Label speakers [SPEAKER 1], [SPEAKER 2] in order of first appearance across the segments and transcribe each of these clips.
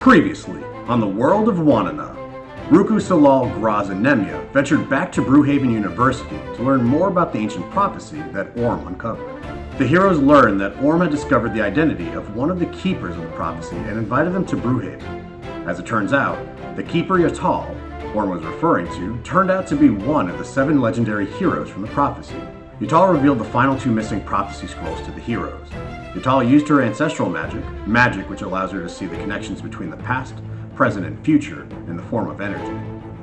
[SPEAKER 1] Previously, on the world of Wanana, Ruku, Salal, Groz and Nemeia ventured back to Bruhaven University to learn more about the ancient prophecy that Orm uncovered. The heroes learned that Orm had discovered the identity of one of the keepers of the prophecy and invited them to Bruhaven. As it turns out, the Keeper-Yaotal Orm was referring to turned out to be one of the 7 legendary heroes from the prophecy. Yaotal revealed the final 2 missing prophecy scrolls to the heroes. Yaotal used her ancestral magic which allows her to see the connections between the past, present, and future in the form of energy.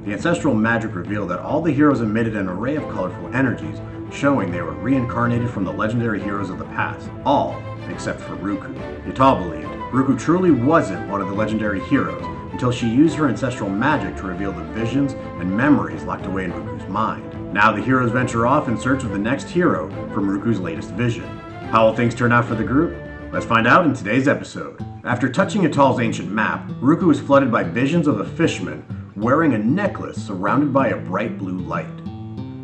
[SPEAKER 1] The ancestral magic revealed that all the heroes emitted an array of colorful energies, showing they were reincarnated from the legendary heroes of the past, all except for Ruku. Yaotal believed Ruku truly wasn't one of the legendary heroes until she used her ancestral magic to reveal the visions and memories locked away in Ruku's mind. Now the heroes venture off in search of the next hero from Ruku's latest vision. How will things turn out for the group? Let's find out in today's episode. After touching Yaotal's ancient map, Ruku is flooded by visions of a fishman wearing a necklace surrounded by a bright blue light.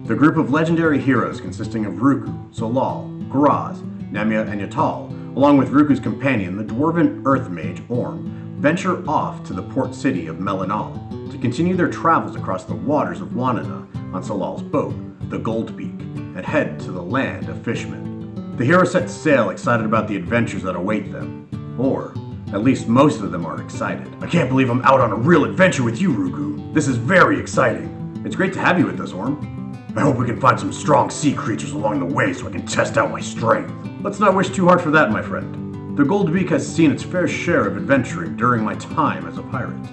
[SPEAKER 1] The group of legendary heroes consisting of Ruku, Salal, Groz, Nemeia, and Yaotal, along with Ruku's companion, the dwarven earth mage Orm, venture off to the port city of Melanal to continue their travels across the waters of Wanana on Salal's boat, the Goldbeak, and head to the land of fishmen. The heroes set sail excited about the adventures that await them. Or, at least most of them are excited. I can't believe I'm out on a real adventure with you, Ruku. This is very exciting. It's great to have you with us, Orm. I hope we can find some strong sea creatures along the way so I can test out my strength. Let's not wish too hard for that, my friend. The Goldbeak has seen its fair share of adventuring during my time as a pirate.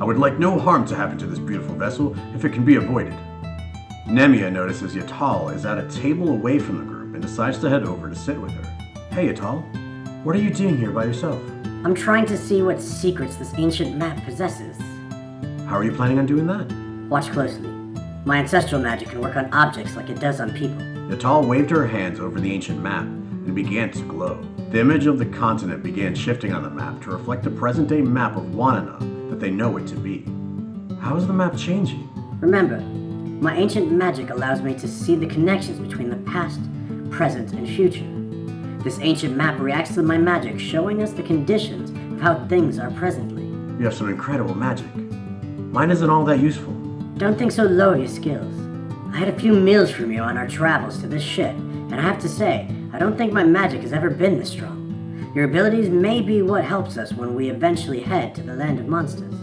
[SPEAKER 1] I would like no harm to happen to this beautiful vessel if it can be avoided. Nemeia notices Yaotal is at a table away from the group and decides to head over to sit with her. Hey Yaotal, what are you doing here by yourself?
[SPEAKER 2] I'm trying to see what secrets this ancient map possesses.
[SPEAKER 1] How are you planning on doing that?
[SPEAKER 2] Watch closely. My ancestral magic can work on objects like it does on people.
[SPEAKER 1] Yaotal waved her hands over the ancient map and began to glow. The image of the continent began shifting on the map to reflect the present-day map of Wanana that they know it to be. How is the map changing?
[SPEAKER 2] Remember, my ancient magic allows me to see the connections between the past, present, and future. This ancient map reacts to my magic, showing us the conditions of how things are presently.
[SPEAKER 1] You have some incredible magic. Mine isn't all that useful.
[SPEAKER 2] Don't think so low of your skills. I had a few meals from you on our travels to this ship, and I have to say, I don't think my magic has ever been this strong. Your abilities may be what helps us when we eventually head to the land of monsters.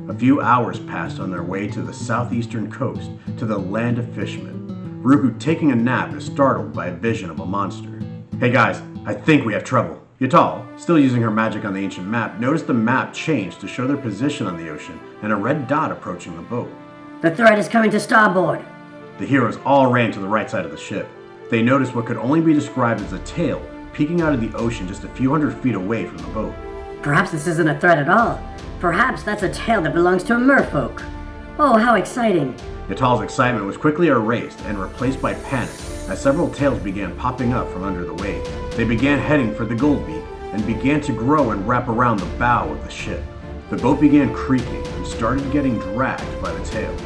[SPEAKER 1] A few hours passed on their way to the southeastern coast, to the land of fishmen. Ruku, taking a nap, is startled by a vision of a monster. Hey guys, I think we have trouble. Yaotal, still using her magic on the ancient map, noticed the map change to show their position on the ocean and a red dot approaching the boat.
[SPEAKER 2] The threat is coming to starboard.
[SPEAKER 1] The heroes all ran to the right side of the ship. They noticed what could only be described as a tail peeking out of the ocean just a few hundred feet away from the boat.
[SPEAKER 2] Perhaps this isn't a threat at all. Perhaps that's a tail that belongs to a merfolk. Oh, how exciting.
[SPEAKER 1] Yaotal's excitement was quickly erased and replaced by panic as several tails began popping up from under the waves. They began heading for the Goldbeak and began to grow and wrap around the bow of the ship. The boat began creaking and started getting dragged by the tails.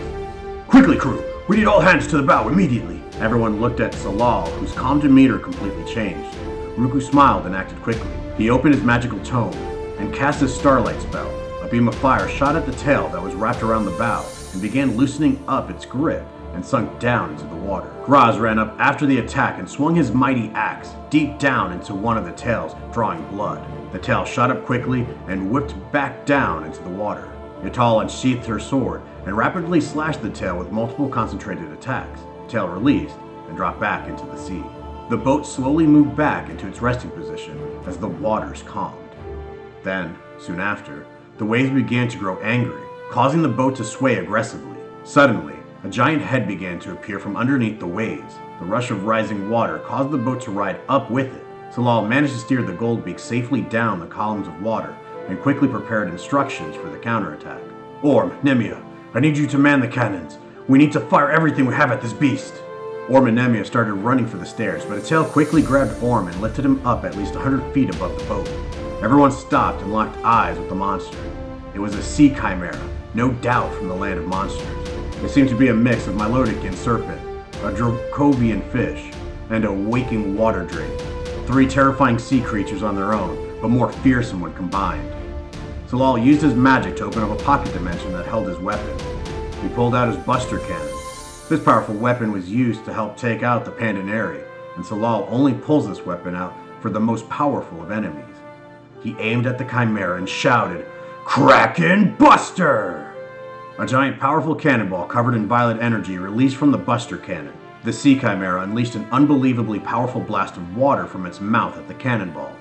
[SPEAKER 1] Quickly, crew! We need all hands to the bow immediately! Everyone looked at Salal, whose calm demeanor completely changed. Ruku smiled and acted quickly. He opened his magical tome and cast his starlight spell. A beam of fire shot at the tail that was wrapped around the bow and began loosening up its grip and sunk down into the water. Groz ran up after the attack and swung his mighty axe deep down into one of the tails, drawing blood. The tail shot up quickly and whipped back down into the water. Yaotal unsheathed her sword and rapidly slashed the tail with multiple concentrated attacks. The tail released and dropped back into the sea. The boat slowly moved back into its resting position as the waters calmed. Then, soon after, the waves began to grow angry, causing the boat to sway aggressively. Suddenly, a giant head began to appear from underneath the waves. The rush of rising water caused the boat to ride up with it. Salal managed to steer the Goldbeak safely down the columns of water and quickly prepared instructions for the counterattack. Orm, Nemeia, I need you to man the cannons. We need to fire everything we have at this beast. Orm and Nemeia started running for the stairs, but a tail quickly grabbed Orm and lifted him up at least 100 feet above the boat. Everyone stopped and locked eyes with the monster. It was a sea chimera, no doubt from the land of monsters. It seemed to be a mix of Melodic and serpent, a Dracovian fish, and a waking water drake. 3 terrifying sea creatures on their own, but more fearsome when combined. Salal used his magic to open up a pocket dimension that held his weapon. He pulled out his Buster Cannon. This powerful weapon was used to help take out the Pandanari, and Salal only pulls this weapon out for the most powerful of enemies. He aimed at the Chimera and shouted, "Kraken Buster!" A giant powerful cannonball covered in violet energy released from the Buster Cannon. The Sea Chimera unleashed an unbelievably powerful blast of water from its mouth at the cannonball.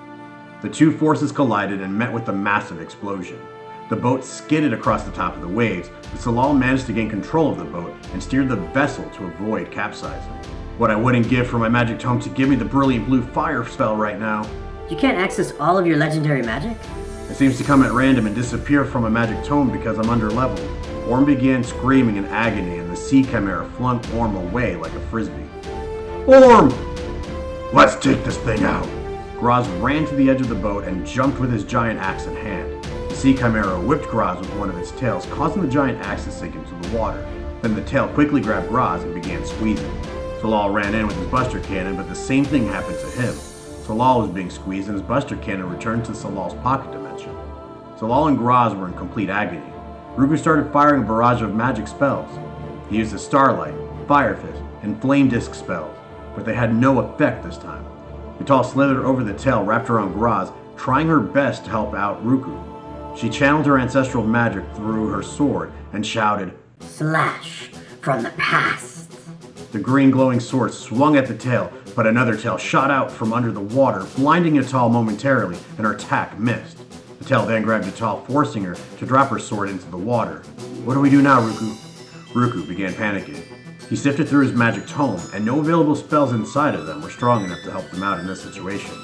[SPEAKER 1] The two forces collided and met with a massive explosion. The boat skidded across the top of the waves, but Salal managed to gain control of the boat and steered the vessel to avoid capsizing. What I wouldn't give for my magic tome to give me the brilliant blue fire spell right now.
[SPEAKER 2] You can't access all of your legendary magic?
[SPEAKER 1] It seems to come at random and disappear from a magic tome because I'm under-leveled. Orm began screaming in agony and the Sea Chimera flung Orm away like a frisbee. "Orm! Let's take this thing out!" Groz ran to the edge of the boat and jumped with his giant axe in hand. The Sea Chimera whipped Groz with one of its tails, causing the giant axe to sink into the water. Then the tail quickly grabbed Groz and began squeezing. Salal ran in with his Buster Cannon, but the same thing happened to him. Salal was being squeezed and his Buster Cannon returned to Salal's pocket dimension. Salal and Groz were in complete agony. Ruku started firing a barrage of magic spells. He used the Starlight, Fire Fist, and Flame Disc spells, but they had no effect this time. Yaotal slithered over the tail wrapped around Groz, trying her best to help out Ruku. She channeled her ancestral magic through her sword and shouted,
[SPEAKER 2] "Slash from the past."
[SPEAKER 1] The green glowing sword swung at the tail, but another tail shot out from under the water, blinding Yaotal momentarily, and her attack missed. The tail then grabbed Yaotal, forcing her to drop her sword into the water. "What do we do now, Ruku?" Ruku began panicking. He sifted through his magic tome, and no available spells inside of them were strong enough to help them out in this situation.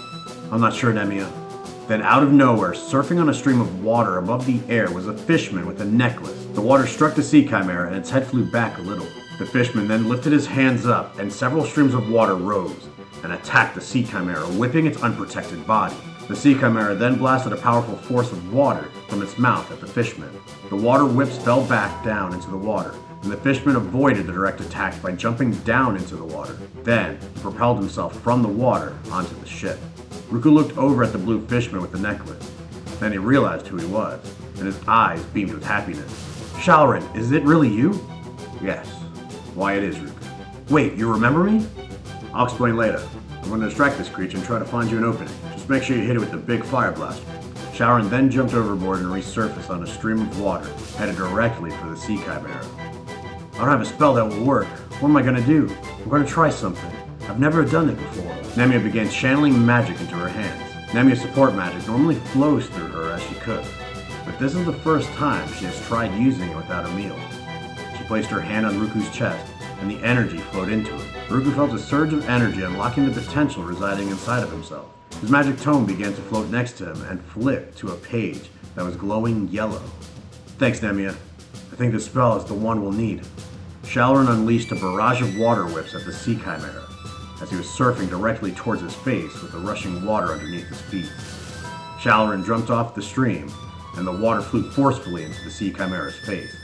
[SPEAKER 1] "I'm not sure, Nemeia." Then out of nowhere, surfing on a stream of water above the air was a fishman with a necklace. The water struck the Sea Chimera and its head flew back a little. The fishman then lifted his hands up and several streams of water rose and attacked the Sea Chimera, whipping its unprotected body. The Sea Chimera then blasted a powerful force of water from its mouth at the fishman. The water whips fell back down into the water, and the fishman avoided the direct attack by jumping down into the water. Then, he propelled himself from the water onto the ship. Ruku looked over at the blue fishman with the necklace. Then he realized who he was, and his eyes beamed with happiness. "Shalrin, is it really you?" "Yes." "Why, it is, Ruku." "Wait, you remember me?" "I'll explain later. I'm going to distract this creature and try to find you an opening. Just make sure you hit it with the big fire blaster." Shalrin then jumped overboard and resurfaced on a stream of water, headed directly for the Sea Chimera. "I don't have a spell that will work. What am I going to do? I'm going to try something. I've never done it before." Nemeia began channeling magic into her hands. Nemeia's support magic normally flows through her as she cooks, but this is the first time she has tried using it without a meal. She placed her hand on Ruku's chest, and the energy flowed into him. Ruku felt a surge of energy unlocking the potential residing inside of himself. His magic tome began to float next to him and flipped to a page that was glowing yellow. "Thanks, Nemeia. I think this spell is the one we'll need." Shalrin unleashed a barrage of water whips at the Sea Chimera as he was surfing directly towards his face with the rushing water underneath his feet. Shalrin jumped off the stream, and the water flew forcefully into the Sea Chimera's face.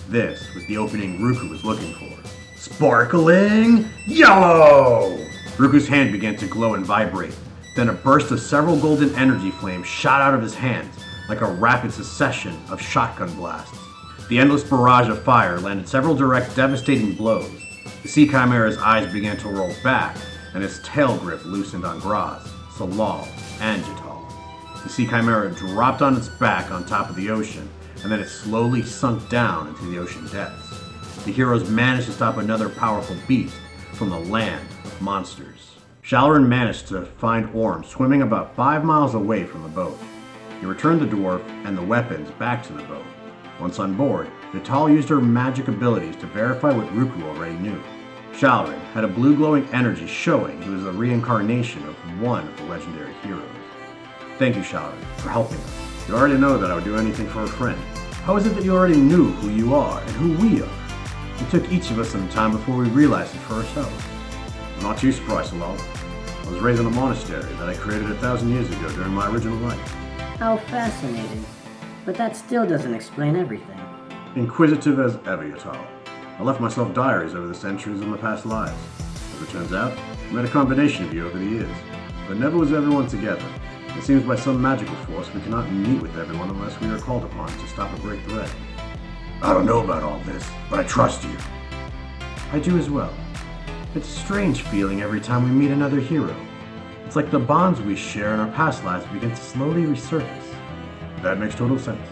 [SPEAKER 1] This was the opening Ruku was looking for. Sparkling yellow! Ruku's hand began to glow and vibrate. Then a burst of several golden energy flames shot out of his hands, like a rapid succession of shotgun blasts. The endless barrage of fire landed several direct, devastating blows. The Sea Chimera's eyes began to roll back, and its tail grip loosened on Groz, Salal, and Yaotal. The Sea Chimera dropped on its back on top of the ocean, and then it slowly sunk down into the ocean depths. The heroes managed to stop another powerful beast from the land of monsters. Shalrin managed to find Orm swimming about 5 miles away from the boat. He returned the dwarf and the weapons back to the boat. Once on board, Yaotal used her magic abilities to verify what Ruku already knew. Shalrin had a blue glowing energy showing he was a reincarnation of one of the legendary heroes. "Thank you, Shalrin, for helping us. You already know that I would do anything for a friend. How is it that you already knew who you are and who we are? It took each of us some time before we realized it for ourselves." "I'm not too surprised, Salal. I was raised in a monastery that I created 1,000 years ago during my original life."
[SPEAKER 2] How fascinating. But that still doesn't explain everything.
[SPEAKER 1] Inquisitive as ever, Yaotal. I left myself diaries over the centuries of my past lives. As it turns out, I met a combination of you over the years, but never was everyone together. It seems by some magical force we cannot meet with everyone unless we are called upon to stop or break thread. I don't know about all this, but I trust you. I do as well. It's a strange feeling every time we meet another hero. It's like the bonds we share in our past lives begin to slowly resurface. That makes total sense.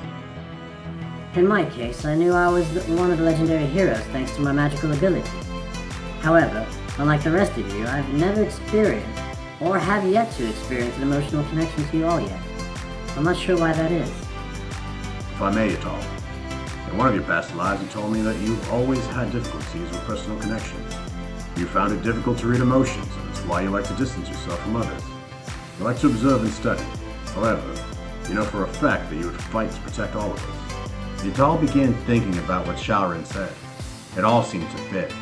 [SPEAKER 2] In my case, I knew I was one of the legendary heroes thanks to my magical ability. However, unlike the rest of you, I've never experienced, or have yet to experience, an emotional connection to you all yet. I'm not sure why that is.
[SPEAKER 1] If I may, Yatal, in one of your past lives you told me that you've always had difficulties with personal connections. You found it difficult to read emotions, and it's why you like to distance yourself from others. You like to observe and study. However, you know for a fact that you would fight to protect all of us. Yatal began thinking about what Shalrin said. It all seemed to fit.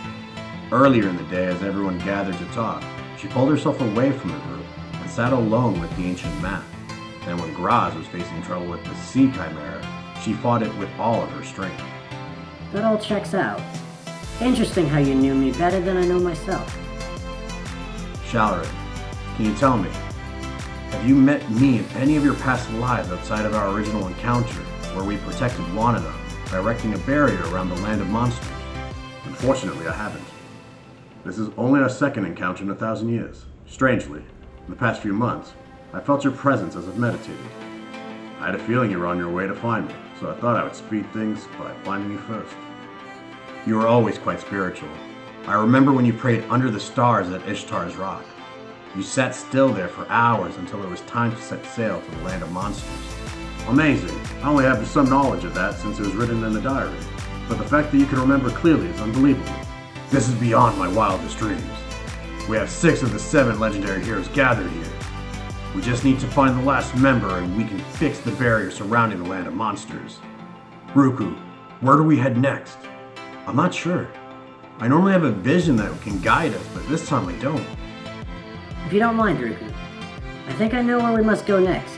[SPEAKER 1] Earlier in the day, as everyone gathered to talk, she pulled herself away from the group and sat alone with the ancient map. Then when Groz was facing trouble with the sea chimera, she fought it with all of her strength.
[SPEAKER 2] That all checks out. Interesting how you knew me better than I know myself.
[SPEAKER 1] Shalrin, can you tell me, have you met me in any of your past lives outside of our original encounter, where we protected Wanana by erecting a barrier around the land of monsters? Unfortunately, I haven't. This is only our second encounter in 1,000 years. Strangely, in the past few months, I felt your presence as I've meditated. I had a feeling you were on your way to find me, so I thought I would speed things by finding you first. You were always quite spiritual. I remember when you prayed under the stars at Ishtar's rock. You sat still there for hours until it was time to set sail to the land of monsters. Amazing. I only have some knowledge of that since it was written in the diary, but the fact that you can remember clearly is unbelievable. This is beyond my wildest dreams. We have 6 of the 7 legendary heroes gathered here. We just need to find the last member and we can fix the barrier surrounding the land of monsters. Ruku, where do we head next? I'm not sure. I normally have a vision that can guide us, but this time I don't.
[SPEAKER 2] If you don't mind, Ruku, I think I know where we must go next.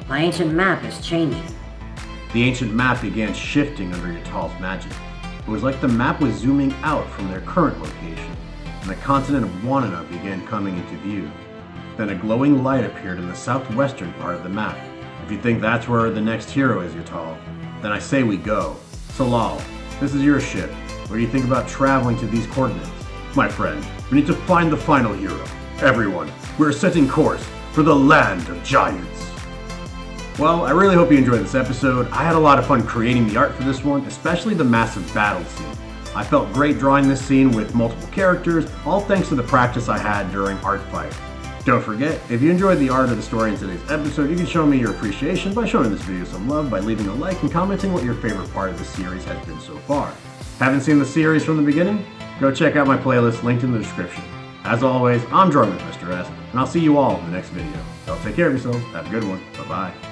[SPEAKER 2] My ancient map is changing.
[SPEAKER 1] The ancient map began shifting under Yatal's magic. It was like the map was zooming out from their current location, and the continent of Wanana began coming into view. Then a glowing light appeared in the southwestern part of the map. If you think that's where the next hero is, Yatal, then I say we go. Salal, this is your ship. What do you think about traveling to these coordinates? My friend, we need to find the final hero. Everyone, we're setting course for the land of giants. Well, I really hope you enjoyed this episode. I had a lot of fun creating the art for this one, especially the massive battle scene. I felt great drawing this scene with multiple characters, all thanks to the practice I had during Art Fight. Don't forget, if you enjoyed the art of the story in today's episode, you can show me your appreciation by showing this video some love by leaving a like and commenting what your favorite part of the series has been so far. Haven't seen the series from the beginning? Go check out my playlist linked in the description. As always, I'm Drawing with Mr. S, and I'll see you all in the next video. Y'all take care of yourselves, have a good one, bye-bye.